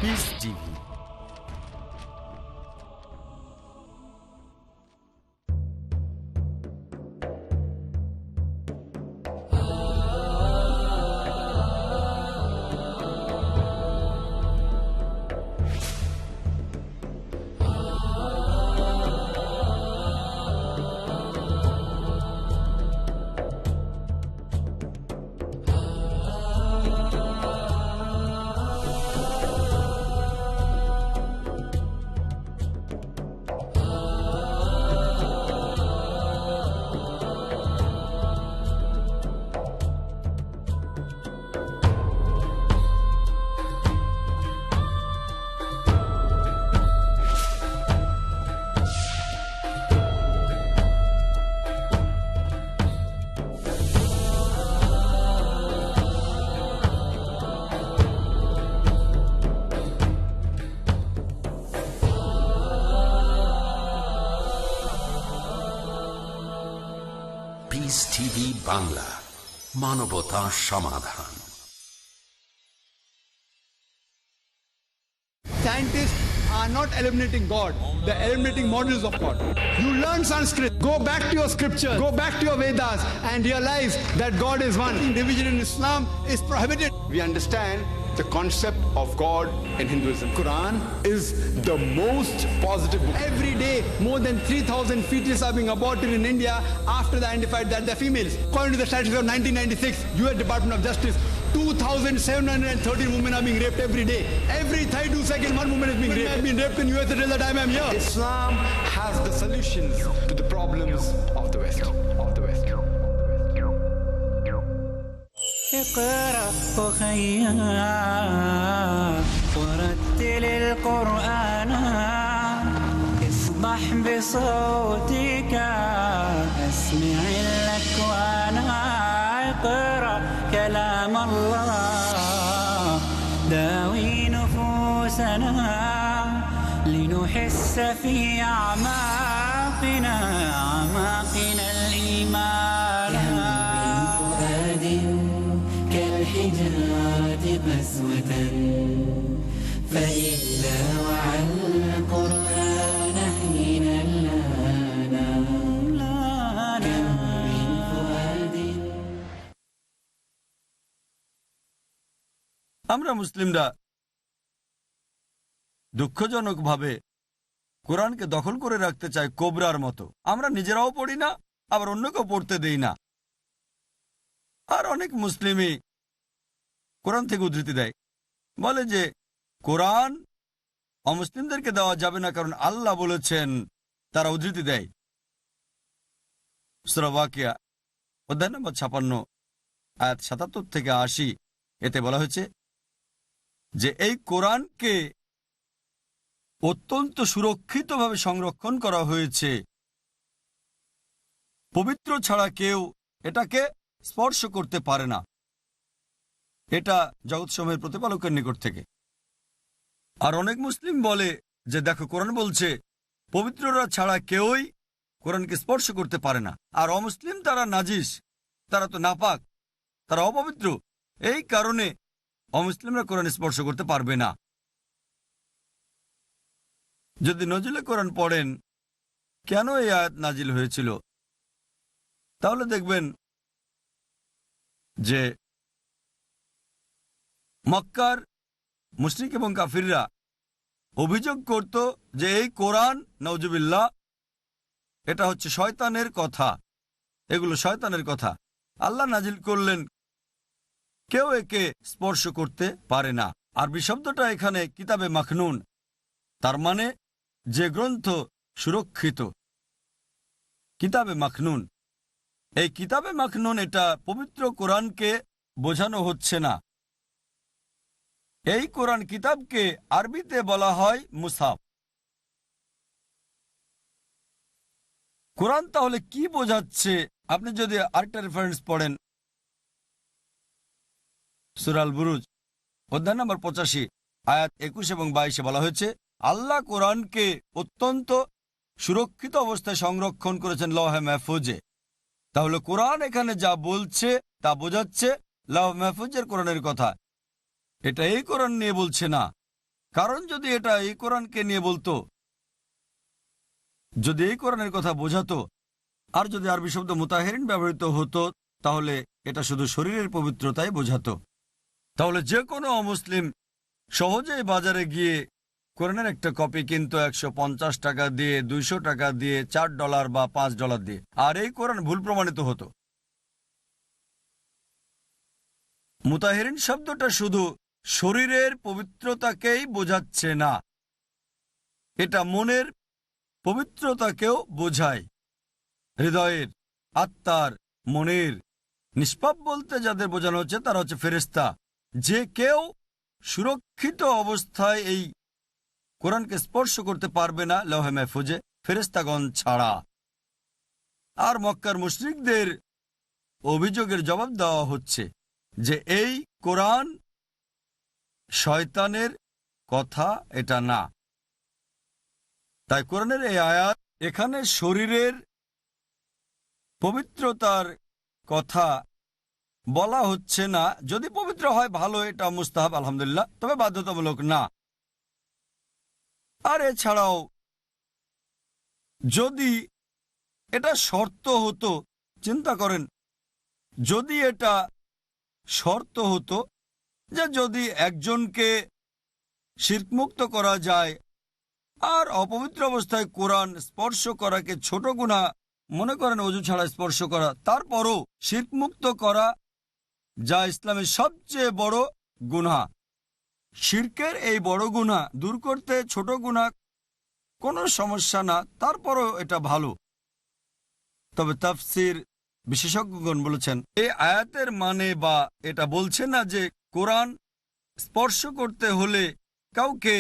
Piece TV. Piece TV Bangla, মানবতা সমাধান। Scientists are not eliminating God, they're eliminating models of God. You learn Sanskrit, go back to your scripture, go back to your Vedas and realize that God is one. Division in Islam is prohibited. We understand the concept of God in Hinduism. Quran is the most positive book. Every day, more than 3,000 fetuses are being aborted in India after they identified that they're females. According to the statistics of 1996, US Department of Justice, 2,713 women are being raped every day. Every 32 seconds, one woman is being raped. I've been raped in US until the time I'm here. Islam has the solutions to the problems of the West. اقرأ أخيا ورتل القرآن اصبح بصوتك اسمع الأكوان اقرأ كلام الله داوي نفوسنا لنحس في أعماقنا الإيمان كالحجارة قسوة فإذا وعى القرآن حين لانا كم من فؤاد। আমরা মুসলিমরা দুঃখজনকভাবে কোরআনকে দখল করে রাখতে চাই কোবরার মতো। আমরা নিজেরাও পড়ি না, আবার অন্যকেও পড়তে দেই না। আর অনেক মুসলিমই কোরআন থেকে উদ্ধৃতি দেয়, বলে যে কোরআন অমুসলিমদেরকে দেওয়া যাবে না কারণ আল্লাহ বলেছেন। তারা উদ্ধৃতি দেয় সূরা ওয়াকিয়া অধ্যায় নম্বর 56 আয়াত 77 থেকে 80। এতে বলা হয়েছে যে এই কোরআনকে অত্যন্ত সুরক্ষিতভাবে সংরক্ষণ করা হয়েছে, পবিত্র ছাড়া কেউ এটাকে স্পর্শ করতে পারে না। এটা জগৎসমূহের প্রতিপালকের নিকট থেকে। আর অনেক মুসলিম বলে যে দেখো কোরআন বলছে পবিত্ররা ছাড়া কেউই কোরআনকে স্পর্শ করতে পারে না। আর অমুসলিম তারা নাজিস, তারা তো নাপাক, তারা অপবিত্র, এই কারণে অমুসলিমরা কোরআন স্পর্শ করতে পারবে না। যদি নজরুলে কোরআন পড়েন কেন এই আয়াত নাজিল হয়েছিল, তাহলে দেখবেন যে মক্কার মুশরিক এবং কাফিররা অভিযোগ করত যে এই কোরআন নাউজুবিল্লাহ এটা হচ্ছে শয়তানের কথা, এগুলো শয়তানের কথা। আল্লাহ নাজিল করলেন কেউ একে স্পর্শ করতে পারে না। আরবি শব্দটা এখানে কিতাবে মাখনুন, তার মানে যে গ্রন্থ সুরক্ষিত। কিতাবে মাখনুন, এই কিতাবে মাখনুন এটা পবিত্র কোরআনকে বোঝানো হচ্ছে না। এই কোরআন কিতাবকে আরবিতে বলা হয় মুসাফ। কোরআন তাহলে কি বোঝাচ্ছে? আপনি যদি আরেকটা রেফারেন্স পড়েন সূরা আল বুরুজ অধ্যায় নম্বর 85 আয়াত 21 এবং 22 বলা হয়েছে আল্লাহ কোরআনকে অত্যন্ত সুরক্ষিত অবস্থায় সংরক্ষণ করেছেন লৌহে মাহফুজে। তাহলে কোরআন এখানে যা বলছে তা বোঝাচ্ছে লৌহে মাহফুজের কোরআনের কথা। এটা এই কোরআন নিয়ে বলছে না, কারণ যদি এটা এই কোরআনকে নিয়ে বলতো, যদি এই কোরআনের কথা বোঝাতো, আর যদি আরবি শব্দ মুতাহেরিন ব্যবহৃত হতো, তাহলে এটা শুধু শরীরের পবিত্রতাই বোঝাতো। তাহলে যে কোনো অমুসলিম সহজেই বাজারে গিয়ে কোরআনের একটা কপি কিনতো 150 টাকা দিয়ে, 200 টাকা দিয়ে, $4 বা $5 দিয়ে, আর এই কোরআন ভুল প্রমাণিত হতো। মুতাহেরিন শব্দটা শুধু শরীরের পবিত্রতাকেই বোঝাচ্ছে না, এটা মনের পবিত্রতাকেও বোঝায়। হৃদয়ের, আত্মার, মনের। নিষ্পাপ বলতে যাদের বোঝানো হচ্ছে তারা হচ্ছে ফেরেশতা। যে কেউ সুরক্ষিত অবস্থায় এই কোরআনকে স্পর্শ করতে পারবে না লৌহে মাহফুজে, ফেরেশতাগণ ছাড়া। আর মক্কার মুশরিকদের অভিযোগের জবাব দেওয়া হচ্ছে যে এই কোরআন শয়তানের কথা, এটা না। তাই কোরআনের এই আয়াত এখানে শরীরের পবিত্রতার কথা বলা হচ্ছে না। যদি পবিত্র হয় ভালো, এটা মুস্তাহাব আলহামদুলিল্লাহ, তবে বাধ্যতামূলক না। আর এছাড়াও যদি এটা শর্ত হতো, চিন্তা করেন, যদি এটা শর্ত হতো যে যদি একজনকে শিরকমুক্ত করা যায় আর অপবিত্র অবস্থায় কোরআন স্পর্শ করাকে ছোট গুনাহ মনে করেন, ওযু ছাড়া স্পর্শ করা, তারপরও শিরকমুক্ত করা যা ইসলামের সবচেয়ে বড় গুনাহ। শিরকের এই বড় গুনাহ দূর করতে ছোট গুনাহ কোনো সমস্যা না, তারপরও এটা ভালো। তবে তাফসীর বিশেষজ্ঞগণ বলেছেন এই আয়াতের মানে বা এটা বলছে না যে কোরআন স্পর্শ করতে হলে কাউকে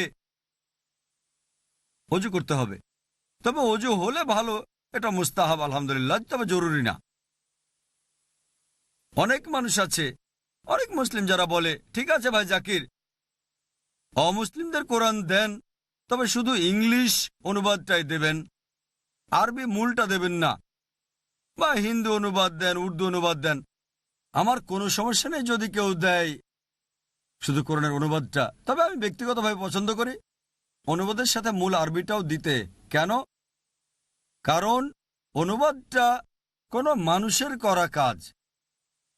ওযু করতে হবে। তবে ওযু হলে ভালো, এটা মুস্তাহাব আলহামদুলিল্লাহ, তবে জরুরি না। অনেক মানুষ আছে, অনেক মুসলিম যারা বলে ঠিক আছে ভাই জাকির, অমুসলিমদের কোরআন দেন, তবে শুধু ইংলিশ অনুবাদটাই দেবেন, আরবি মূলটা দেবেন না, বা হিন্দু অনুবাদ দেন, উর্দু অনুবাদ দেন। আমার কোনো সমস্যা নেই যদি কেউ দেয় শুধু কোরআনের অনুবাদটা, তবে আমি ব্যক্তিগতভাবে পছন্দ করি অনুবাদের সাথে মূল আরবিটাও দিতে। কেন? কারণ অনুবাদটা কোনো মানুষের করা কাজ,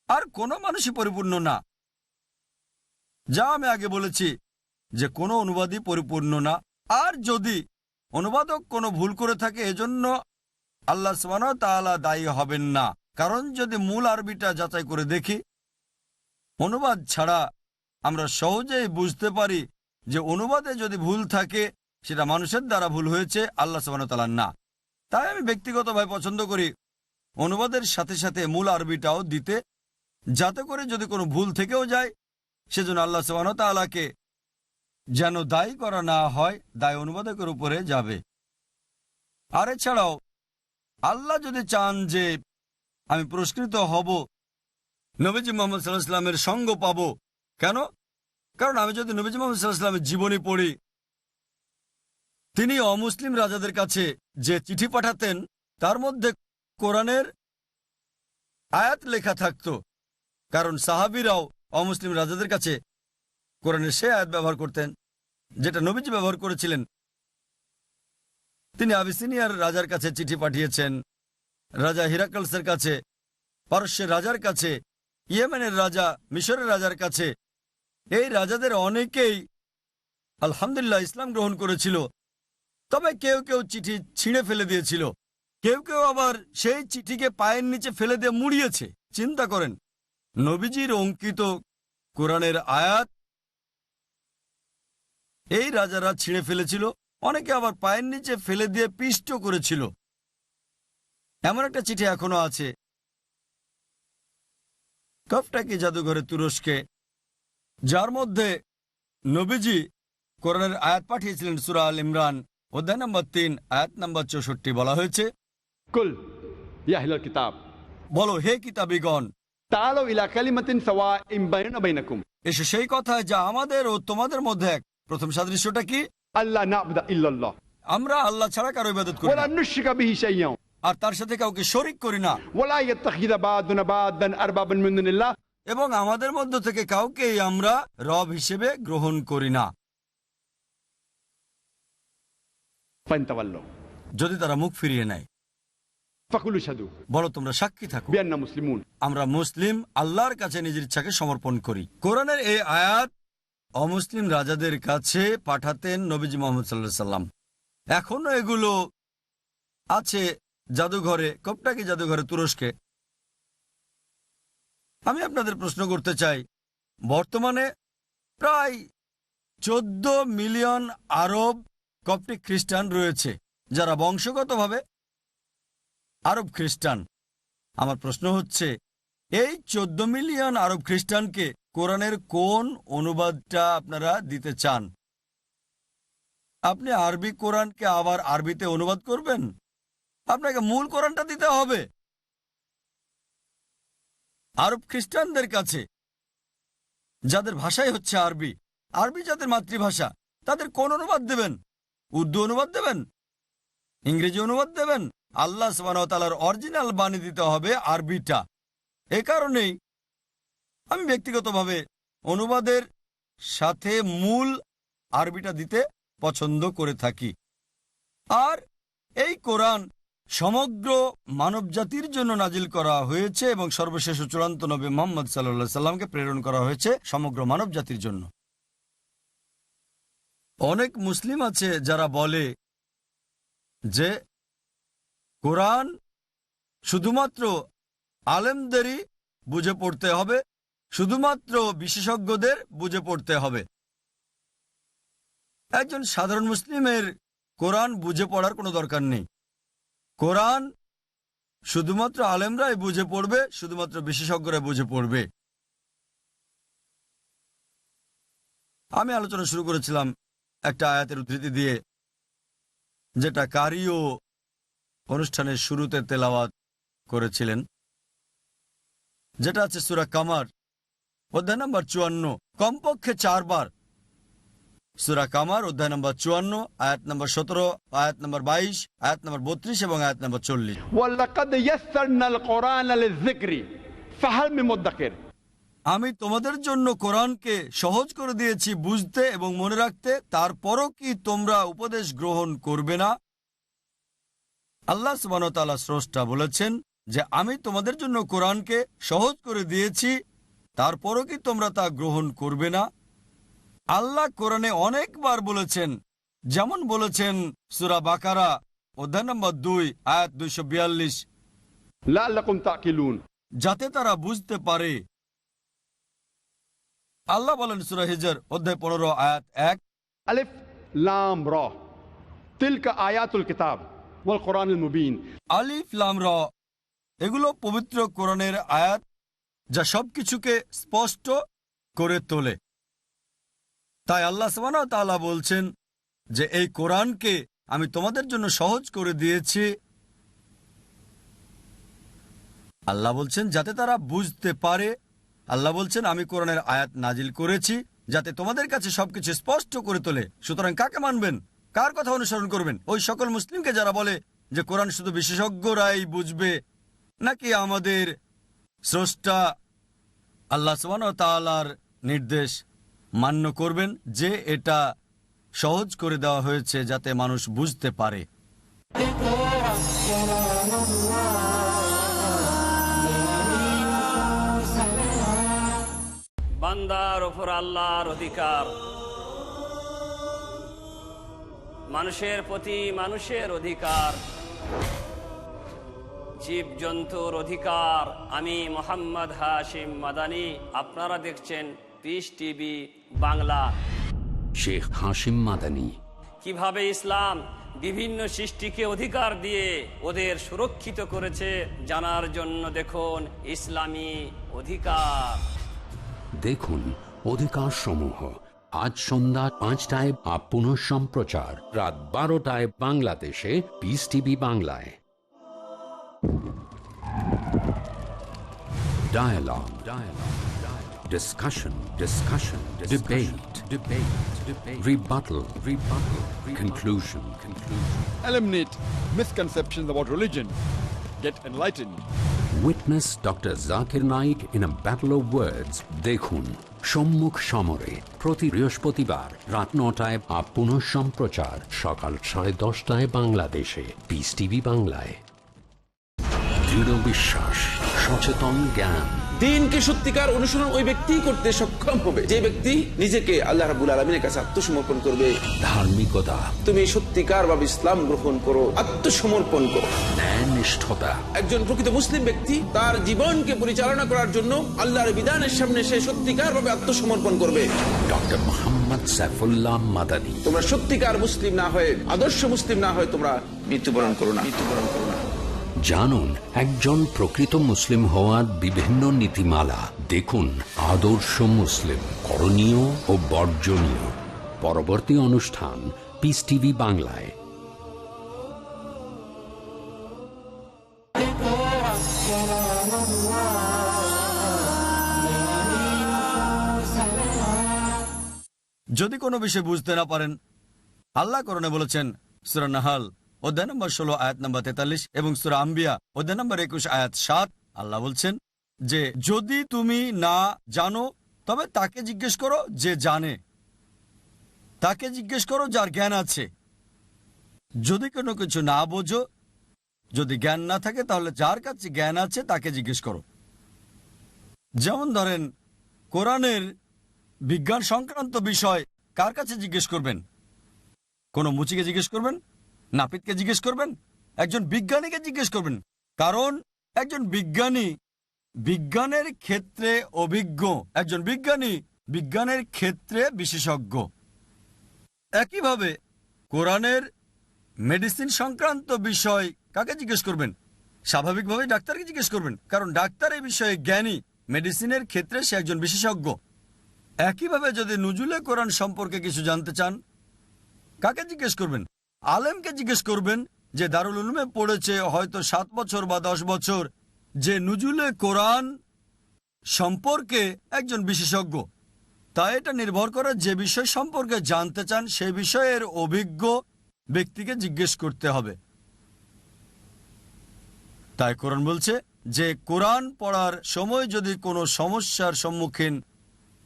আর কোনো মানুষই পরিপূর্ণ না। যা আমি আগে বলেছি যে কোনো অনুবাদই পরিপূর্ণ না। আর যদি অনুবাদক কোনো ভুল করে থাকে, এজন্য আল্লাহ সুবহানাহু ওয়া তাআলা দায়ী হবেন না। কারণ যদি মূল আরবিটা যাচাই করে দেখি, অনুবাদ ছাড়া আমরা সহজেই বুঝতে পারি যে অনুবাদে যদি ভুল থাকে সেটা মানুষের দ্বারা ভুল হয়েছে, আল্লাহ সুবহানাহু ওয়া তাআলা না। তাই আমি ব্যক্তিগতভাবে পছন্দ করি অনুবাদের সাথে সাথে মূল আরবিটাও দিতে, যাতে করে যদি কোনো ভুল থেকেও যায় সেজন্য আল্লাহ সুবহানাহু ওয়া তাআলাকে যেন দায়ী করা না হয়, দায় অনুবাদকের উপরে যাবে। আর এছাড়াও আল্লাহ যদি চান যে আমি পুরস্কৃত হব, নবীজি মুহাম্মদ সাল্লাল্লাহু আলাইহি ওয়াসাল্লামের সঙ্গ পাব। কেন? কারণ আমি যদি নবীজি মুহাম্মদ সাল্লাল্লাহু আলাইহি ওয়াসাল্লামের জীবনী পড়ি, তিনি অমুসলিম রাজাদের কাছে যে চিঠি পাঠাতেন তার মধ্যে কোরআনের আয়াত লেখা থাকত। কারণ সাহাবীরাও অমুসলিম রাজাদের কাছে কোরআনের সে আয়াত ব্যবহার করতেন যেটা নবীজি ব্যবহার করেছিলেন। তিনি আবিসিনিয়ার রাজার কাছে চিঠি পাঠিয়েছেন, রাজা হিরাক্লসের কাছে, পারস্যের রাজার কাছে, ইয়েমেনের রাজা, মিশরের রাজার কাছে। এই রাজাদের অনেকেই আলহামদুলিল্লাহ ইসলাম গ্রহণ করেছিল, তবে কেউ কেউ চিঠি ছিঁড়ে ফেলে দিয়েছিল, কেউ কেউ আবার সেই চিঠিকে পায়ের নিচে ফেলে দিয়ে মুড়িয়েছে। চিন্তা করেন, নবীজির অঙ্কিত কোরআনের আয়াত এই রাজারা ছিঁড়ে ফেলেছিল, অনেকে আবার পায়ের নিচে ফেলে দিয়ে পিষ্ট করেছিল। এমন একটা চিঠি এখনো আছে কফটাকি জাদুঘরে তুরস্কে, যার মধ্যে নবীজি কোরআনের আয়াত পাঠিয়েছিলেন। সূরা আল ইমরান অধ্যায় নম্বর 3 আয়াত নম্বর 64 বলা হয়েছে, कुल या अहलल किताब বলো হে কিতাবীগণ, तालो इला कलिमतिन सवाइम बैनना बैनकुम, এসো সেই কথা যা আমাদের ও তোমাদের মধ্যে এক। प्रथम সাদৃশ্যটা কি? अल्लाह नाबुदा इल्लल्लाह আমরা আল্লাহ ছাড়া কারো ইবাদত করি वला না, नुश्रिका बिही शैय्यन আর তার সাথে কাউকে শরীক করি না, वला यत्तखिद बादुना बादन अरबाबन मिन दुनिल्लाह, এবং আমাদের মধ্য থেকে কাউকেই আমরা রব হিসেবে গ্রহণ করি না। فإن تولوا যদি তারা মুখ ফিরিয়ে নেয় فقولوا اشهدوا বলো তোমরা সাক্ষী থাকো بأننا مسلمون। আমরা মুসলিম, আল্লাহর কাছে নিজের ইচ্ছাকে সমর্পণ করি। কোরআনের এই আয়াত অমুসলিম রাজাদের কাছে পাঠাতেন নবীজি মুহাম্মদ সাল্লাল্লাহু আলাইহি সাল্লাম। এখনো এগুলো আছে জাদুঘরে, কপটাকি জাদুঘরে তুরস্কে। আমি আপনাদের প্রশ্ন করতে চাই, বর্তমানে প্রায় 14 মিলিয়ন আরব কপটিক খ্রিস্টান রয়েছে যারা বংশগতভাবে আরব খ্রিস্টান। আমার প্রশ্ন হচ্ছে, এই 14 মিলিয়ন আরব খ্রিস্টানকে কোরআনের কোন অনুবাদটা আপনারা দিতে চান? আপনি আরবি কোরআনকে আবার আরবিতে অনুবাদ করবেন? আপনাকে মূল কোরআনটা দিতে হবে। আরব খ্রিস্টানদের কাছে, যাদের ভাষাই হচ্ছে আরবি, আরবি যাদের মাতৃভাষা, তাদের কোন অনুবাদ দেবেন? উর্দু অনুবাদ দেবেন? ইংরেজি অনুবাদ দেবেন? আল্লাহ সুবহানাহু ওয়া তাআলার অরিজিনাল বাণী দিতে হবে আরবিটা। এ কারণেই আমি ব্যক্তিগতভাবে অনুবাদের সাথে মূল আরবিটা দিতে পছন্দ করে থাকি। আর এই কোরআন সমগ্র মানবজাতির জন্য নাজিল করা হয়েছে এবং সর্বশেষ ও চূড়ান্ত নবী মুহাম্মদ সাল্লাল্লাহু আলাইহি সাল্লামকে প্রেরণ করা হয়েছে সমগ্র মানবজাতির জন্য। অনেক মুসলিম আছে যারা বলে যে কোরআন শুধুমাত্র আলেমদেরই বুঝে পড়তে হবে, শুধুমাত্র বিশেষজ্ঞদের বুঝে পড়তে হবে। একজন সাধারণ মুসলিমের কোরআন বুঝে পড়ার কোনো দরকার নেই। কোরআন শুধুমাত্র আলেমরাই বুঝে পড়বে, শুধুমাত্র বিশেষজ্ঞরা বুঝে পড়বে। আমি আলোচনা শুরু করেছিলাম একটা আয়াতের উদ্ধৃতি দিয়ে, যেটা কারিও অনুষ্ঠানের শুরুতে তেলাওয়াত করেছিলেন, যেটা আছে সূরা কামার অধ্যায় নম্বর 54, কমপক্ষে 4 বার। সূরা কামার অধ্যায় নম্বর 54, আয়াত নম্বর 17, আয়াত নম্বর 22, আয়াত নম্বর 32 এবং আয়াত নম্বর 40। وَلَقَدْ يَسَّرْنَا الْقُرْآنَ لِلذِّكْرِ فَهَلْ مِن مُدَّكِرٍ। আমি তোমাদের জন্য কোরআনকে সহজ করে দিয়েছি বুঝতে এবং মনে রাখতে, তারপরও কি তোমরা উপদেশ গ্রহণ করবে না? আল্লাহ সুবহানাহু ওয়া তাআলা স্রষ্টা বলেছেন যে আমি তোমাদের জন্য কোরআনকে সহজ করে দিয়েছি, তারপরও কি তোমরা তা গ্রহণ করবে না? আল্লাহ কোরআনে অনেকবার বলেছেন, যেমন বলেছেন সূরা বাকারা অধ্যায় নম্বর 2 আয়াত 242, لَعَلَّكُمْ تَعْقِلُونَ। যাতে তারা বুঝতে পারে। আল্লাহ বলেন সূরা হিজর অধ্যায় 15 আয়াত 1, আলিফ লাম রা তিলকা আয়াতুল কিতাব ওয়াল কোরআনুল মুবিন। আলিফ লাম রা, এগুলো পবিত্র কোরআনের আয়াত যা সবকিছুকে স্পষ্ট করে তোলে। তাই আল্লাহ সুবহানাহু ওয়া তাআলা বলছেন যে এই কোরআনকে আমি তোমাদের জন্য সহজ করে দিয়েছি। আল্লাহ বলছেন যাতে তারা বুঝতে পারে। আল্লাহ বলছেন আমি কোরআনের আয়াত নাজিল করেছি যাতে তোমাদের কাছে সবকিছু স্পষ্ট করে তোলে। সুতরাং কাকে মানবেন? কার কথা অনুসরণ করবেন? ওই সকল মুসলিমকে যারা বলে যে কোরআন শুধু বিশেষজ্ঞরাই বুঝবে, নাকি আমাদের স্রষ্টা আল্লাহ সুবহানাহু ওয়া তাআলার নির্দেশ মান্য করবেন যে এটা সহজ করে দেওয়া হয়েছে যাতে মানুষ বুঝতে পারে? বান্দার ওপর আল্লাহর অধিকার, মানুষের প্রতি মানুষের অধিকার, জীবজন্তুর অধিকার। আমি মোহাম্মদ হাশিম মাদানী, আপনারা দেখছেন পিস টিভি বাংলা। শেখ হাশিম মাদানী। কিভাবে ইসলাম বিভিন্ন সৃষ্টিকে অধিকার দিয়ে ওদের সুরক্ষিত করেছে জানার জন্য দেখুন ইসলামী অধিকার। দেখুন অধিকার সমূহ আজ সন্ধ্যা 5টায়, পুনঃ সম্প্রচার রাত 12টায় বাংলাদেশে পিস টিভি বাংলায়। Dialogue. Discussion. Debate. Rebuttal. Conclusion. Eliminate misconceptions about religion. Get enlightened. Witness Dr. Zakir Naik in a battle of words. Dekhun সম্মুখ সমরে প্রতি বৃহস্পতিবার রাত 9টায় বা পুনঃ সম্প্রচার সকাল 10:30 বাংলাদেশে পিস টিভি বাংলায়। দৃঢ় বিশ্বাস, সচেতন জ্ঞান, দ্বীনকে সত্যিকার অনুসরণ ওই ব্যক্তিই করতে সক্ষম হবে যে ব্যক্তি নিজেকে আল্লাহ রাব্বুল আলামিনের কাছে আত্মসমর্পণ করবে। ধার্মিকতা, তুমি সত্যিকার ভাবে ইসলাম গ্রহণ করো, আত্মসমর্পণ করো। ন্যায় নিষ্ঠতা, একজন প্রকৃত মুসলিম ব্যক্তি তার জীবনকে পরিচালনা করার জন্য আল্লাহর বিধানের সামনে সে সত্যিকার ভাবে আত্মসমর্পণ করবে। ডক্টর মোহাম্মদ সাইফুল্লাহ মাদানী। তোমরা সত্যিকার মুসলিম না হয়ে, আদর্শ মুসলিম না হয়ে তোমরা মৃত্যুবরণ করো না। জানুন একজন প্রকৃত মুসলিম হওয়ার বিভিন্ন নীতিমালা। দেখুন আদর্শ মুসলিম, করণীয় ও বর্জনীয়। পরবর্তী অনুষ্ঠান পিস টিভি বাংলায়। যদি কোনো বিষয় বুঝতে না পারেন, আল্লাহ কোরআনে বলেছেন সূরা নাহাল অধ্যায় নম্বর 16 আয়াত নম্বর 43 এবং সূরা আম্বিয়া অধ্যায় নম্বর 21 আয়াত 7। আল্লাহ বলছেন যে যদি তুমি না জানো তবে তাকে জিজ্ঞেস করো যে জানে, তাকে জিজ্ঞেস করো যার জ্ঞান আছে। যদি কোনো কিছু না বোঝো, যদি জ্ঞান না থাকে, তাহলে যার কাছে জ্ঞান আছে তাকে জিজ্ঞেস করো। যেমন ধরেন কোরআনের বিজ্ঞান সংক্রান্ত বিষয় কার কাছে জিজ্ঞেস করবেন? কোনো মুচিকে জিজ্ঞেস করবেন? নাপিতকে জিজ্ঞেস করবেন? একজন বিজ্ঞানীকে জিজ্ঞেস করবেন, কারণ একজন বিজ্ঞানী বিজ্ঞানের ক্ষেত্রে অভিজ্ঞ, একজন বিজ্ঞানী বিজ্ঞানের ক্ষেত্রে বিশেষজ্ঞ। একইভাবে কোরআনের মেডিসিন সংক্রান্ত বিষয় কাকে জিজ্ঞেস করবেন? স্বাভাবিকভাবে ডাক্তারকে জিজ্ঞেস করবেন, কারণ ডাক্তার এই বিষয়ে জ্ঞানী, মেডিসিনের ক্ষেত্রে সে একজন বিশেষজ্ঞ। একইভাবে যদি নুজুলে কোরআন সম্পর্কে কিছু জানতে চান, কাকে জিজ্ঞেস করবেন? আলেমকে জিজ্ঞেস করবেন যে দারুল উলুমে পড়েছে হয়তো 7 বছর বা 10 বছর, যে নুজুলে কোরআন সম্পর্কে একজন বিশেষজ্ঞ। তাই এটা নির্ভর করে যে বিষয় সম্পর্কে জানতে চান সেই বিষয়ের অভিজ্ঞ ব্যক্তিকে জিজ্ঞেস করতে হবে। তাই কোরআন বলছে যে কোরআন পড়ার সময় যদি কোনো সমস্যার সম্মুখীন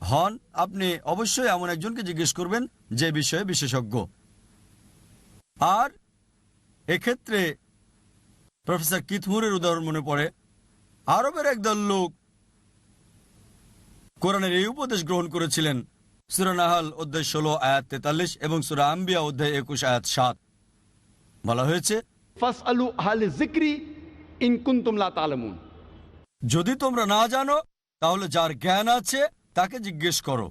হন, আপনি অবশ্যই এমন একজনকে জিজ্ঞেস করবেন যে বিষয়ে বিশেষজ্ঞ। আর এক্ষেত্রে প্রফেসর কিথমুরের উদাহরণ মনে পড়ে। আরবের একদল লোক কোরআনের এই উপদেশ গ্রহণ করেছিলেন। সূরা নাহাল অধ্যায় 16 আয়াত 43 এবং সূরা আম্বিয়া অধ্যায় 21 আয়াত 7 বলা হয়েছে, ফাসআলু আহলে যিকরি ইন কুনতুম লা তা'লামুন। যদি তোমরা না জানো তাহলে যার জ্ঞান আছে তাকে জিজ্ঞেস করো।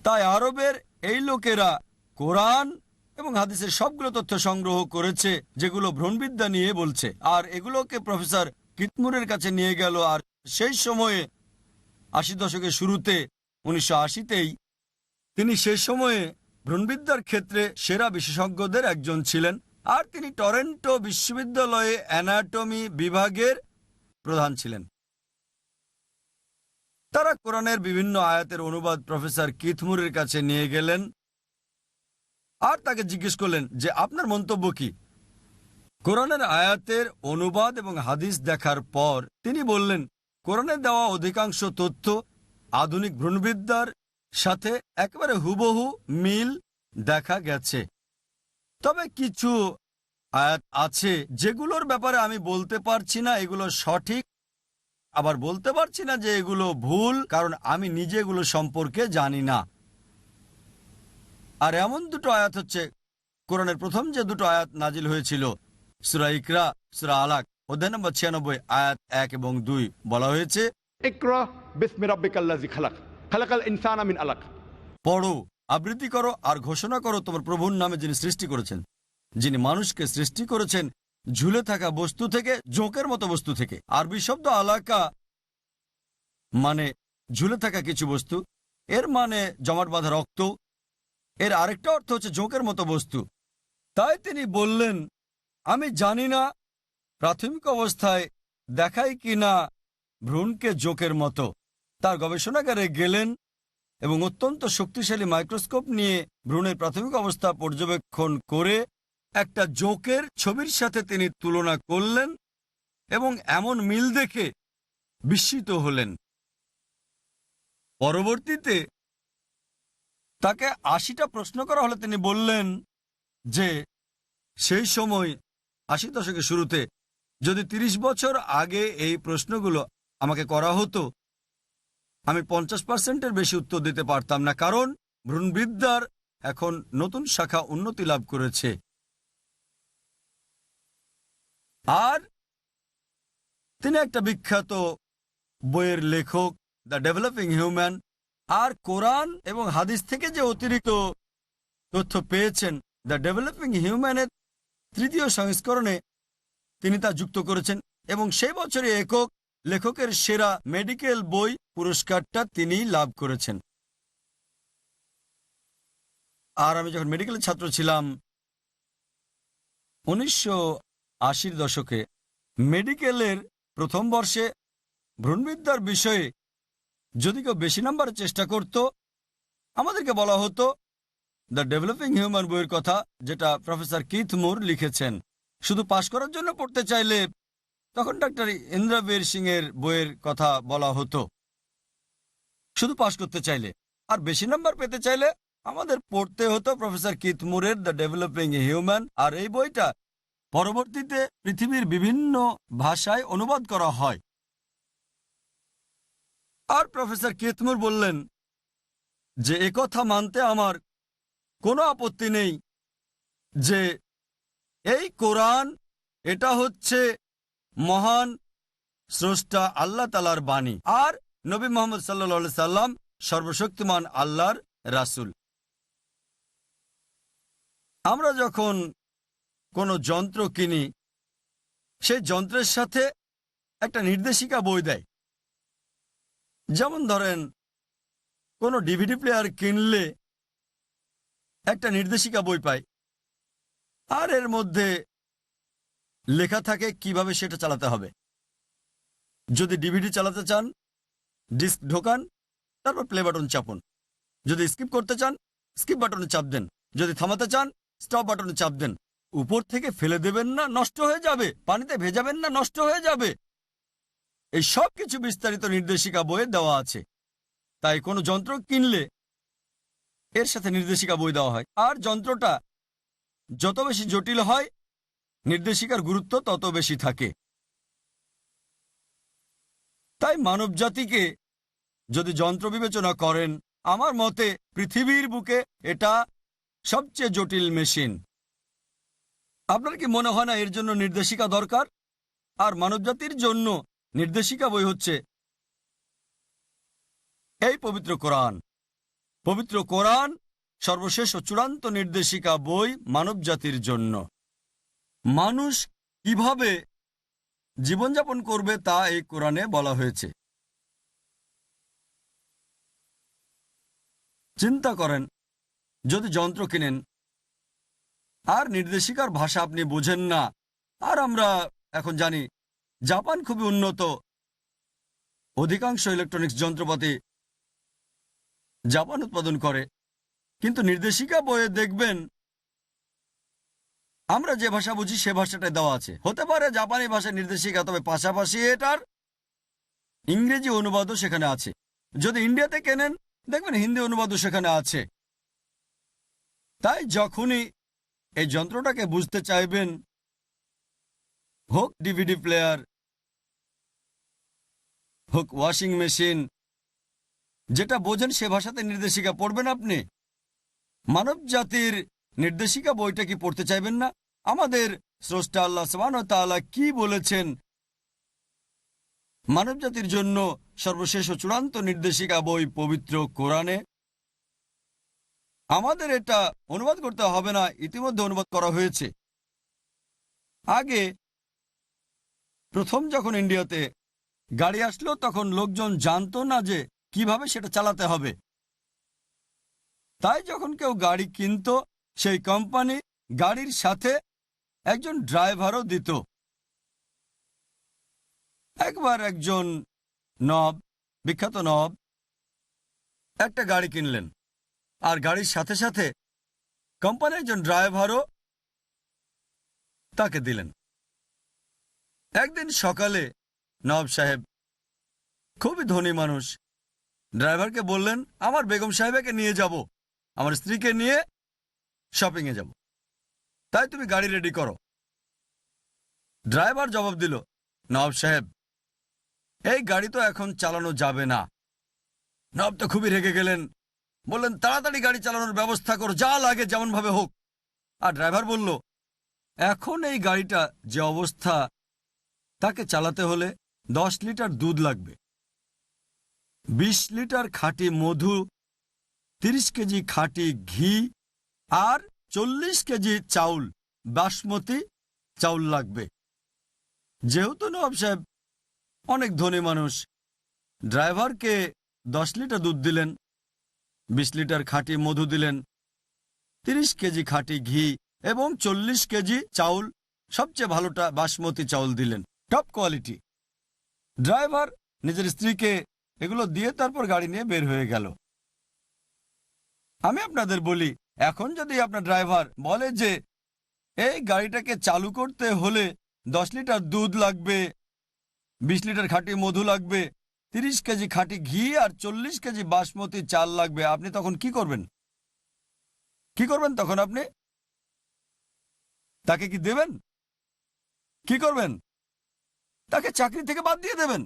তাই আরবের এই লোকেরা কোরআন এবং হাদিসের সবগুলো তথ্য সংগ্রহ করেছে যেগুলো ভ্রূণবিদ্যা নিয়ে বলছে, আর এগুলোকে প্রফেসর কিথমুরের কাছে নিয়ে গেল। আর সেই সময়ে 80 দশকের শুরুতে 1980তেই তিনি সেই সময়ে ভ্রূণবিদ্যার ক্ষেত্রে সেরা বিশেষজ্ঞদের একজন ছিলেন, আর তিনি টরন্টো বিশ্ববিদ্যালয়ে অ্যানাটমি বিভাগের প্রধান ছিলেন। তারা কোরআনের বিভিন্ন আয়াতের অনুবাদ প্রফেসর কিথমুরের কাছে নিয়ে গেলেন আর তাকে জিজ্ঞেস করলেন যে আপনার মন্তব্য কি? কোরআনের আয়াতের অনুবাদ এবং হাদিস দেখার পর তিনি বললেন, কোরআনে দেওয়া অধিকাংশ তথ্য আধুনিক ভ্রূণবিদ্যার সাথে একেবারে হুবহু মিল দেখা গেছে। তবে কিছু আয়াত আছে যেগুলোর ব্যাপারে আমি বলতে পারছি না এগুলো সঠিক, আবার বলতে পারছি না যে এগুলো ভুল, কারণ আমি নিজে এগুলো সম্পর্কে জানি না। আর এমন দুটো আয়াত হচ্ছে কোরআনের প্রথম যে দুটো আয়াত নাজিল হয়েছিল, সূরা ইকরা, সূরা আলাক অধ্যায় নম্বর 96 আয়াত 1 এবং 2 বলা হয়েছে, ইকরা বিসমি রাব্বিকাল্লাযী খালাক, খালাকাল ইনসানা মিন আলাক। পড়ো, আবৃত্তি করো আর ঘোষণা করো তোমার প্রভুর নামে যিনি সৃষ্টি করেছেন, যিনি মানুষকে সৃষ্টি করেছেন ঝুলে থাকা বস্তু থেকে, জোঁকের মতো বস্তু থেকে। আরবি শব্দ আলাকা মানে ঝুলে থাকা কিছু বস্তু, এর মানে জমাট বাঁধা রক্ত। এর আরেকটা অর্থ হচ্ছে জোঁকের মতো বস্তু। তাই তিনি বললেন, আমি জানি না প্রাথমিক অবস্থায় দেখায় কিনা ভ্রূণকে জোঁকের মতো। তার গবেষণাগারে গেলেন এবং অত্যন্ত শক্তিশালী মাইক্রোস্কোপ নিয়ে ভ্রূণের প্রাথমিক অবস্থা পর্যবেক্ষণ করে একটা জোঁকের ছবির সাথে তিনি তুলনা করলেন এবং এমন মিল দেখে বিস্মিত হলেন। পরবর্তীতে তাকে ৮০টা প্রশ্ন করা হলে তিনি বললেন যে সেই সময় ৮০ দশকের শুরুতে যদি ৩০ বছর আগে এই প্রশ্নগুলো আমাকে করা হতো, আমি ৫০%-এর বেশি উত্তর দিতে পারতাম না, কারণ ভ্রূণবিদ্যার এখন নতুন শাখা উন্নতি লাভ করেছে। আর তিনি একটা বিখ্যাত বইয়ের লেখক, দ্য ডেভেলপিং হিউম্যান। আর কোরআন এবং হাদিস থেকে যে অতিরিক্ত তথ্য পেয়েছেন, দ্য ডেভেলপিং হিউম্যানের ৩য় সংস্করণে তিনি তা যুক্ত করেছেন, এবং সেই বছরে একক লেখকের সেরা মেডিকেল বই পুরস্কারটা তিনি লাভ করেছেন। আর আমি যখন মেডিকেলের ছাত্র ছিলাম ১৯৮০ দশকে, মেডিকেলের প্রথম বর্ষে ভ্রূণবিদ্যার বিষয়ে যদি কেউ বেশি নাম্বারের চেষ্টা করত, আমাদেরকে বলা হতো দ্য ডেভেলপিং হিউম্যান বইয়ের কথা, যেটা প্রফেসর কিথ মুর লিখেছেন। শুধু পাশ করার জন্য পড়তে চাইলে তখন ডাক্তার ইন্দ্রবীর সিং এর বইয়ের কথা বলা হতো, শুধু পাশ করতে চাইলে। আর বেশি নাম্বার পেতে চাইলে আমাদের পড়তে হতো প্রফেসর কিথ মুরের দ্য ডেভেলপিং হিউম্যান। আর এই বইটা পরবর্তীতে পৃথিবীর বিভিন্ন ভাষায় অনুবাদ করা হয়। আর প্রফেসর কিথ মুর বললেন যে একথা মানতে আমার কোনো আপত্তি নেই যে এই কোরআন, এটা হচ্ছে মহান স্রষ্টা আল্লাহ তাআলার বাণী, আর নবী মুহাম্মদ সাল্লাল্লাহু আলাইহি সাল্লাম সর্বশক্তিমান আল্লাহর রাসূল। আমরা যখন কোনো যন্ত্র কিনি, সেই যন্ত্রের সাথে একটা নির্দেশিকা বই দেয়। যেমন ধরেন, কোনো ডিভিডি প্লেয়ার কিনলে একটা নির্দেশিকা বই পাই, আর এর মধ্যে লেখা থাকে কিভাবে সেটা চালাতে হবে। যদি ডিভিডি চালাতে চান, ডিস্ক ঢোকান, তারপর প্লে বাটন চাপুন। যদি স্কিপ করতে চান, স্কিপ বাটনে চাপ দেন। যদি থামাতে চান, স্টপ বাটনে চাপ দেন। উপর থেকে ফেলে দেবেন না, নষ্ট হয়ে যাবে। পানিতে ভেজাবেন না, নষ্ট হয়ে যাবে। এই সব কিছু বিস্তারিত নির্দেশিকা বইয়ে দেওয়া আছে। তাই কোনো যন্ত্র কিনলে এর সাথে নির্দেশিকা বই দেওয়া হয়। আর যন্ত্রটা যত বেশি জটিল হয়, নির্দেশিকার গুরুত্ব তত বেশি থাকে। তাই মানব জাতিকে যদি যন্ত্র বিবেচনা করেন, আমার মতে পৃথিবীর বুকে এটা সবচেয়ে জটিল মেশিন। আপনার কি মনে হয় না এর জন্য নির্দেশিকা দরকার? আর মানবজাতির জন্য নির্দেশিকা বই হচ্ছে এই পবিত্র কোরআন। পবিত্র কোরআন সর্বশেষ ও চূড়ান্ত নির্দেশিকা বই মানব জাতির জন্য। মানুষ কিভাবে জীবনযাপন করবে তা এই কোরআনে বলা হয়েছে। চিন্তা করেন, যদি যন্ত্র কিনেন আর নির্দেশিকার ভাষা আপনি বোঝেন না, আর আমরা এখন জানি জাপান খুবই উন্নত, অধিকাংশ ইলেকট্রনিক্স যন্ত্রপাতি জাপান উৎপাদন করে, কিন্তু নির্দেশিকা বইয়ে দেখবেন আমরা যে ভাষা বুঝি সে ভাষাটাই দেওয়া আছে। হতে পারে জাপানি ভাষার নির্দেশিকা, তবে পাশাপাশি এটার ইংরেজি অনুবাদও সেখানে আছে। যদি ইন্ডিয়াতে কেনেন, দেখবেন হিন্দি অনুবাদও সেখানে আছে। তাই যখনই এই যন্ত্রটাকে বুঝতে চাইবেন, হোক ডিভিডি প্লেয়ার, হোক ওয়াশিং মেশিন, যেটা বোঝেন সে ভাষাতে নির্দেশিকা পড়বেন আপনি। মানব জাতির নির্দেশিকা বইটা কি পড়তে চাইবেন না? আমাদের স্রষ্টা আল্লাহ সুবহানাহু ওয়া তাআলা কি বলেছেন মানব জাতির জন্য সর্বশেষ ও চূড়ান্ত নির্দেশিকা বই পবিত্র কোরআনে। আমাদের এটা অনুবাদ করতে হবে না, ইতিমধ্যে অনুবাদ করা হয়েছে। আগে প্রথম যখন ইন্ডিয়াতে গাড়ি আসলো, তখন লোকজন জানতো না যে কিভাবে সেটা চালাতে হবে। তাই যখন কেউ গাড়ি কিনতো, সেই কোম্পানি গাড়ির সাথে একজন ড্রাইভারও দিত। একবার একজন বিখ্যাত নবাব একটা গাড়ি কিনলেন, আর গাড়ির সাথে সাথে কোম্পানির একজন ড্রাইভারও তাকে দিলেন। একদিন সকালে নবাব সাহেব, খুবই ধনী মানুষ, ড্রাইভারকে বললেন আমার বেগম সাহেবাকে নিয়ে যাব, আমার স্ত্রীকে নিয়ে শপিংয়ে যাব, তাই তুমি গাড়ি রেডি করো। ড্রাইভার জবাব দিল, নওয়াব সাহেব এই গাড়ি তো এখন চালানো যাবে না। নওয়াব তো খুবই রেগে গেলেন, বললেন তাড়াতাড়ি গাড়ি চালানোর ব্যবস্থা করো, যা লাগে যেমন ভাবে হোক। আর ড্রাইভার বলল, এখন এই গাড়িটা যে অবস্থা, তাকে চালাতে হলে 10 লিটার দুধ লাগবে, 20 লিটার খাঁটি মধু, 30 কেজি খাঁটি ঘি আর 40 কেজি চাউল, বাসমতি চাউল লাগবে। যেহেতু নওয়াব সাহেব অনেক ধনী মানুষ, ড্রাইভারকে 10 লিটার দুধ দিলেন, 20 লিটার খাঁটি মধু দিলেন, 30 কেজি খাঁটি ঘি এবং 40 কেজি চাউল, সবচেয়ে ভালোটা বাসমতি চাউল দিলেন, টপ কোয়ালিটি। ড্রাইভার নিজের স্ত্রীকে এগুলো দিয়ে তারপর গাড়ি নিয়ে বের হয়ে গেল। আমি আপনাদের বলি, এখন যদি আপনার ড্রাইভার বলে যে এই গাড়িটাকে চালু করতে হলে 10 লিটার দুধ লাগবে, 20 লিটার খাঁটি মধু লাগবে, 30 কেজি খাঁটি ঘি আর 40 কেজি বাসমতি চাল লাগবে, আপনি তখন কি করবেন? কি করবেন তখন আপনি? তাকে কি দেবেন? কি করবেন? তাকে চাকরি থেকে বাদ দিয়ে দেবেন।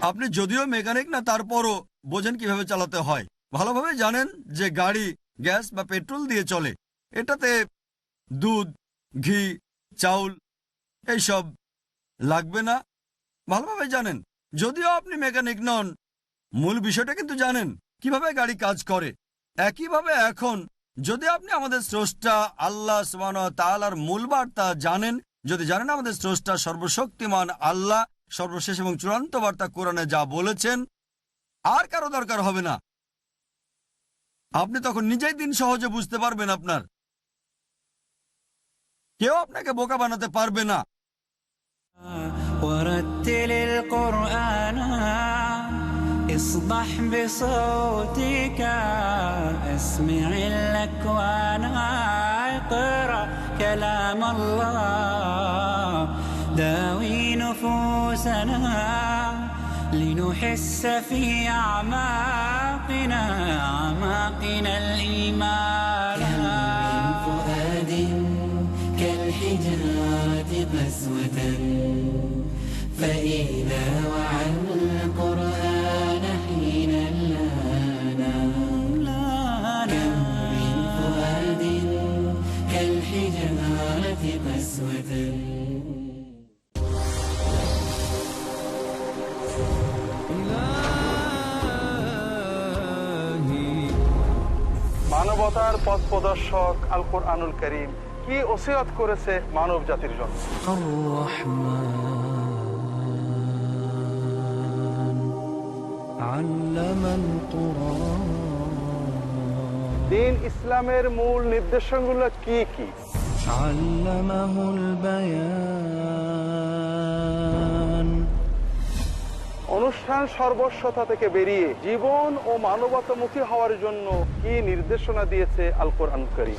আপনি যদিও মেকানিক না, তারপরও বোঝেন কিভাবে চালাতে হয়, ভালোভাবে জানেন যে গাড়ি গ্যাস বা পেট্রোল দিয়ে চলে, এটাতে দুধ, ঘি, চাউল এইসব লাগবে না, ভালোভাবে জানেন। যদিও আপনি মেকানিক নন, মূল বিষয়টা কিন্তু জানেন কিভাবে গাড়ি কাজ করে। একইভাবে এখন যদি আপনি আমাদের স্রষ্টা আল্লাহ সুবহানাহু ওয়া তাআলার মূল বার্তা জানেন, যদি জানেন আমাদের স্রষ্টা সর্বশক্তিমান আল্লাহ সর্বশেষ এবং চূড়ান্ত বার্তা কোরআনে যা বলেছেন, আর কারো দরকার হবে না। আপনি তখন নিজেই দিন সহজে বুঝতে পারবেন, আপনার কেউ আপনাকে বোকা বানাতে পারবে না। ورتل القرآن اصبح بصوتك اسمع الأكوان اقرأ كلام الله داوي نفوسنا لنحس في أعماقنا الإيمان من فؤاد كالحجارة قسوة فإذا وعى القرآن حين لانا كم من فؤاد كالحجارة قسوة মানবতার পথ প্রদর্শক আল কোরআনুল কারীম কি ওসিয়ত করেছে মানব জাতির জন্য। দ্বীন ইসলামের মূল নির্দেশনাগুলো কি কি? অনুষ্ঠান সর্বস্বতা থেকে বেরিয়ে জীবন ও মানবতামুখী হওয়ার জন্য কি নির্দেশনা দিয়েছে আল কোরআনুল কারীম।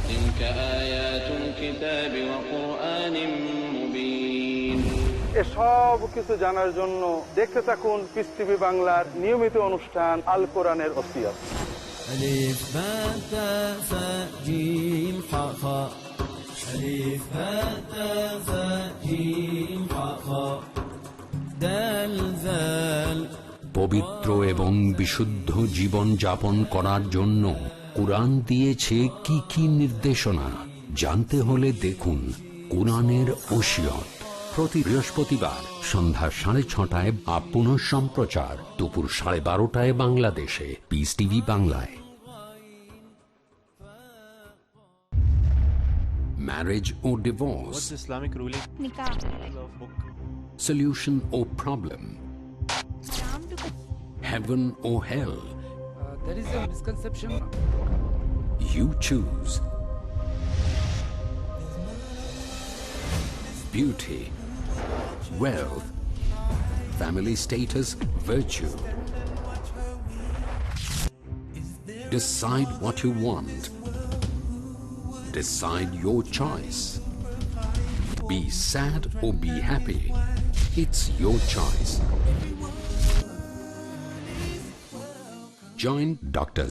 এসব কিছু জানার জন্য দেখতে থাকুন পিস টিভি বাংলার নিয়মিত অনুষ্ঠান আল কোরআনের ওসিয়ত। পবিত্র এবং বিশুদ্ধ জীবন যাপন করার জন্য কুরআন দিয়েছে কি কি নির্দেশনা, জানতে হলে দেখুন কুরআনের ওসিয়ত। প্রতি বৃহস্পতিবার সন্ধ্যা 6:30 বা পুনঃ সম্প্রচার দুপুর 12:30 বাংলাদেশে পিস টিভি বাংলায়। Marriage or divorce? What's Islamic ruling? Nikah. Solution or problem? Heaven or hell? There is a misconception. You choose. Beauty, wealth, family status, virtue. Decide what you want. Decide your choice. Be sad or be happy. It's your choice. Joint doctor